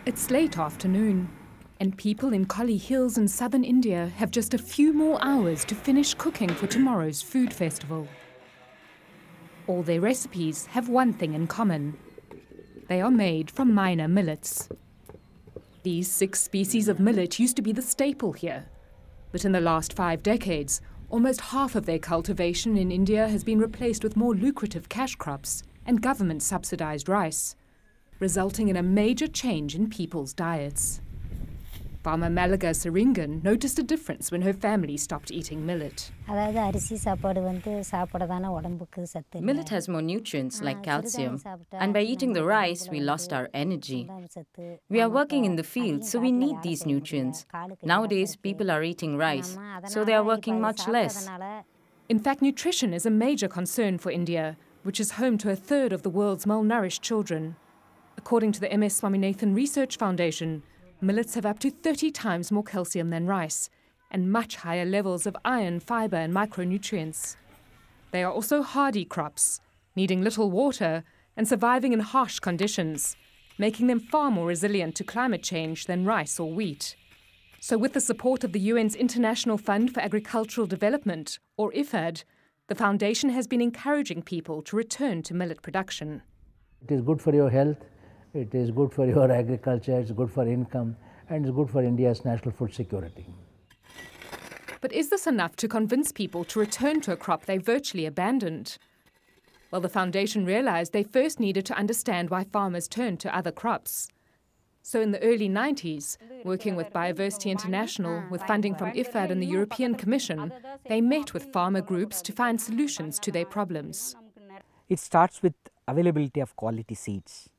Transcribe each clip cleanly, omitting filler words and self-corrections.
It's late afternoon, and people in Collie Hills in southern India have just a few more hours to finish cooking for tomorrow's food festival. All their recipes have one thing in common. They are made from minor millets. These 6 species of millet used to be the staple here, but in the last 5 decades, almost half of their cultivation in India has been replaced with more lucrative cash crops and government-subsidized rice, resulting in a major change in people's diets. Farmer Malliga Seerangan noticed a difference when her family stopped eating millet. Millet has more nutrients like calcium, and by eating the rice, we lost our energy. We are working in the field, so we need these nutrients. Nowadays, people are eating rice, so they are working much less. In fact, nutrition is a major concern for India, which is home to 1/3 of the world's malnourished children. According to the MS Swaminathan Research Foundation, millets have up to 30 times more calcium than rice and much higher levels of iron, fibre and micronutrients. They are also hardy crops, needing little water and surviving in harsh conditions, making them far more resilient to climate change than rice or wheat. So with the support of the UN's International Fund for Agricultural Development, or IFAD, the foundation has been encouraging people to return to millet production. It is good for your health. It is good for your agriculture, it's good for income, and it's good for India's national food security. But is this enough to convince people to return to a crop they virtually abandoned? Well, the foundation realized they first needed to understand why farmers turned to other crops. So in the early 90s, working with Biodiversity International, with funding from IFAD and the European Commission, they met with farmer groups to find solutions to their problems. It starts with availability of quality seeds.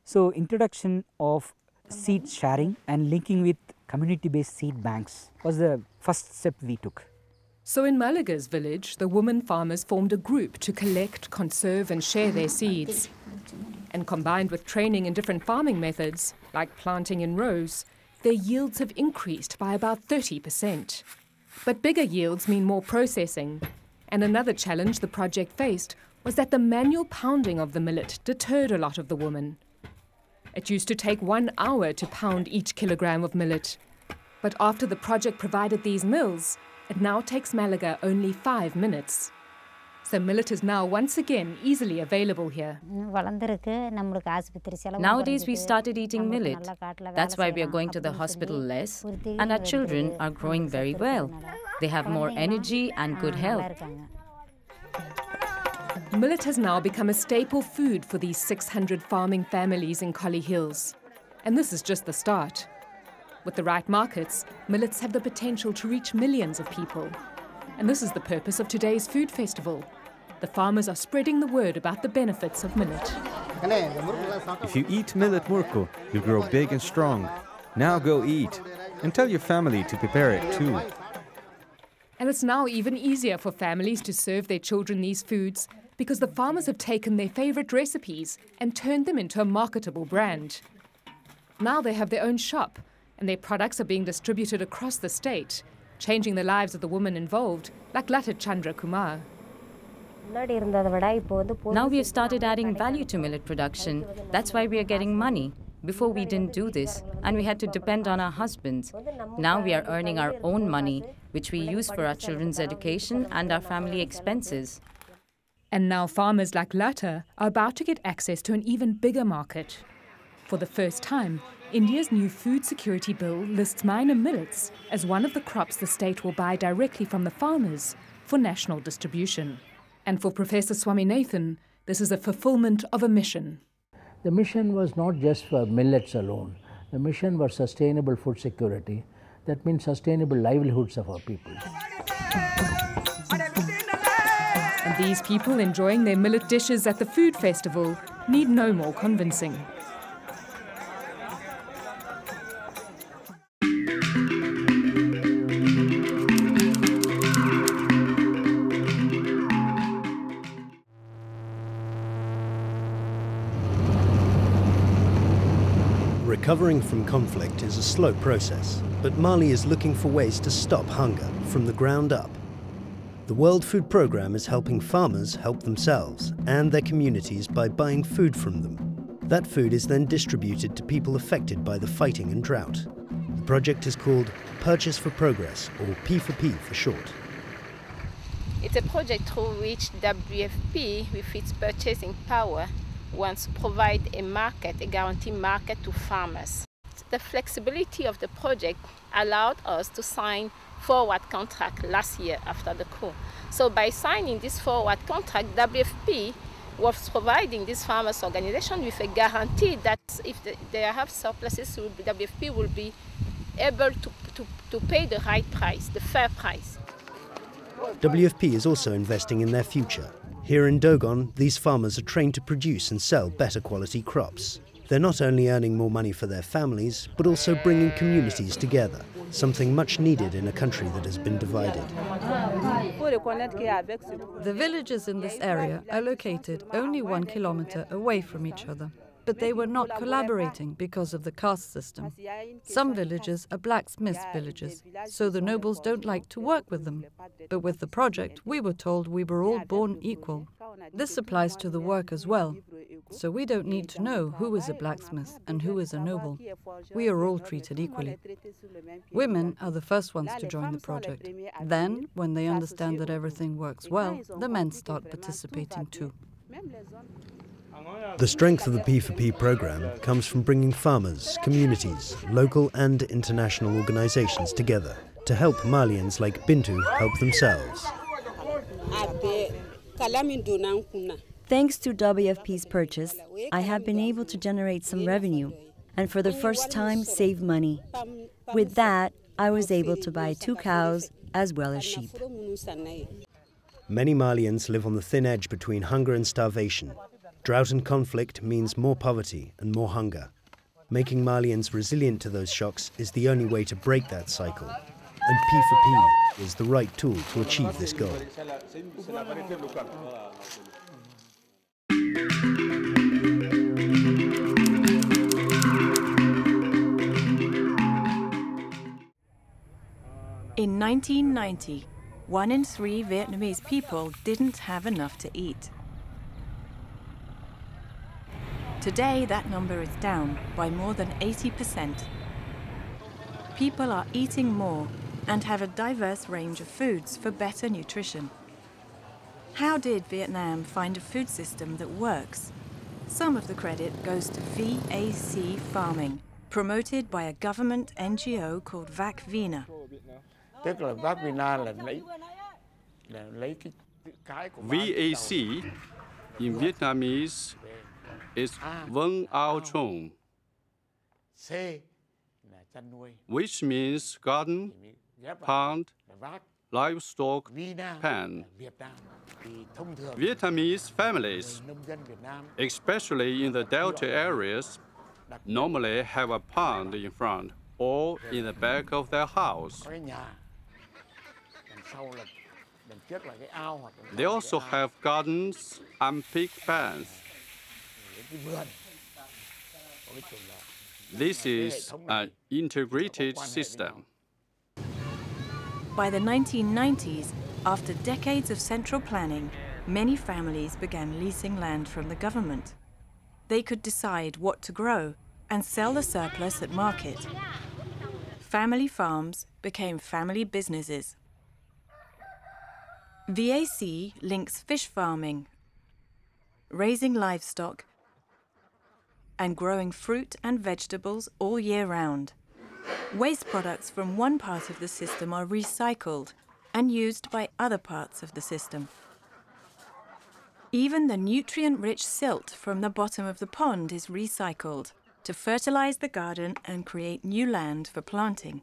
So introduction of seed sharing and linking with community-based seed banks was the first step we took. So in Malliga's village, the women farmers formed a group to collect, conserve and share their seeds. And combined with training in different farming methods, like planting in rows, their yields have increased by about 30%. But bigger yields mean more processing. And another challenge the project faced was that the manual pounding of the millet deterred a lot of the women. It used to take 1 hour to pound each kilogram of millet. But after the project provided these mills, it now takes Malliga only 5 minutes. So millet is now once again easily available here. Nowadays, we started eating millet. That's why we are going to the hospital less, and our children are growing very well. They have more energy and good health. Millet has now become a staple food for these 600 farming families in Collie Hills. And this is just the start. With the right markets, millets have the potential to reach millions of people. And this is the purpose of today's food festival. The farmers are spreading the word about the benefits of millet. If you eat millet murko, you grow big and strong. Now go eat. And tell your family to prepare it too. And it's now even easier for families to serve their children these foods because the farmers have taken their favorite recipes and turned them into a marketable brand. Now they have their own shop, and their products are being distributed across the state, changing the lives of the women involved, like Alexandre Kumar. Now we have started adding value to millet production. That's why we are getting money. Before we didn't do this, and we had to depend on our husbands. Now we are earning our own money, which we use for our children's education and our family expenses. And now farmers like Lata are about to get access to an even bigger market. For the first time, India's new food security bill lists minor millets as one of the crops the state will buy directly from the farmers for national distribution. And for Professor Swaminathan, this is a fulfillment of a mission. The mission was not just for millets alone. The mission was sustainable food security. That means sustainable livelihoods of our people. And these people enjoying their millet dishes at the food festival need no more convincing. Recovering from conflict is a slow process, but Mali is looking for ways to stop hunger from the ground up. The World Food Programme is helping farmers help themselves and their communities by buying food from them. That food is then distributed to people affected by the fighting and drought. The project is called Purchase for Progress, or P4P for short. It's a project through which WFP, with its purchasing power, wants to provide a market, a guaranteed market to farmers. The flexibility of the project allowed us to sign forward contract last year after the coup. So by signing this forward contract, WFP was providing this farmers organization with a guarantee that if they have surpluses, WFP will be able to pay the right price, the fair price. WFP is also investing in their future. Here in Dogon, these farmers are trained to produce and sell better quality crops. They're not only earning more money for their families, but also bringing communities together, something much needed in a country that has been divided. The villages in this area are located only 1 kilometer away from each other. But they were not collaborating because of the caste system. Some villages are blacksmith villages, so the nobles don't like to work with them. But with the project, we were told we were all born equal. This applies to the work as well. So we don't need to know who is a blacksmith and who is a noble. We are all treated equally. Women are the first ones to join the project. Then, when they understand that everything works well, the men start participating too. The strength of the P4P programme comes from bringing farmers, communities, local and international organisations together to help Malians like Bintu help themselves. Thanks to WFP's purchase, I have been able to generate some revenue and for the first time save money. With that, I was able to buy 2 cows as well as sheep. Many Malians live on the thin edge between hunger and starvation. Drought and conflict means more poverty and more hunger. Making Malians resilient to those shocks is the only way to break that cycle. And P4P is the right tool to achieve this goal. In 1990, 1 in 3 Vietnamese people didn't have enough to eat. Today, that number is down by more than 80%. People are eating more and have a diverse range of foods for better nutrition. How did Vietnam find a food system that works? Some of the credit goes to VAC farming, promoted by a government NGO called VAC Vina. VAC in Vietnamese is Vân Ao Trong, which means garden, pond, livestock, pen. Vietnamese families, especially in the delta areas, normally have a pond in front or in the back of their house. They also have gardens and pig pens. This is an integrated system. By the 1990s, after decades of central planning, many families began leasing land from the government. They could decide what to grow and sell the surplus at market. Family farms became family businesses. VAC links fish farming, raising livestock, and growing fruit and vegetables all year round. Waste products from one part of the system are recycled and used by other parts of the system. Even the nutrient-rich silt from the bottom of the pond is recycled to fertilize the garden and create new land for planting.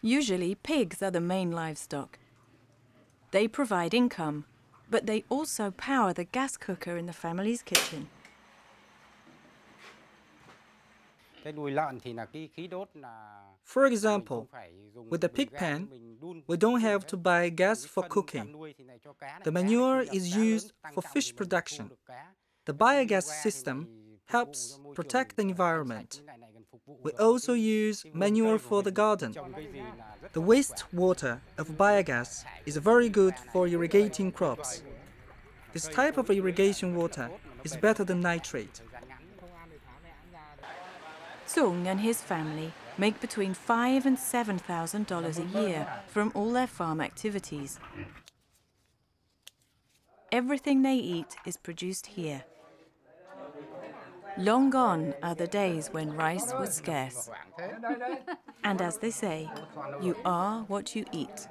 Usually, pigs are the main livestock. They provide income, but they also power the gas cooker in the family's kitchen. For example, with the pig pen, we don't have to buy gas for cooking. The manure is used for fish production. The biogas system helps protect the environment. We also use manure for the garden. The wastewater of biogas is very good for irrigating crops. This type of irrigation water is better than nitrate. Sung and his family make between $5,000 and $7,000 a year from all their farm activities. Everything they eat is produced here. Long gone are the days when rice was scarce. And as they say, you are what you eat.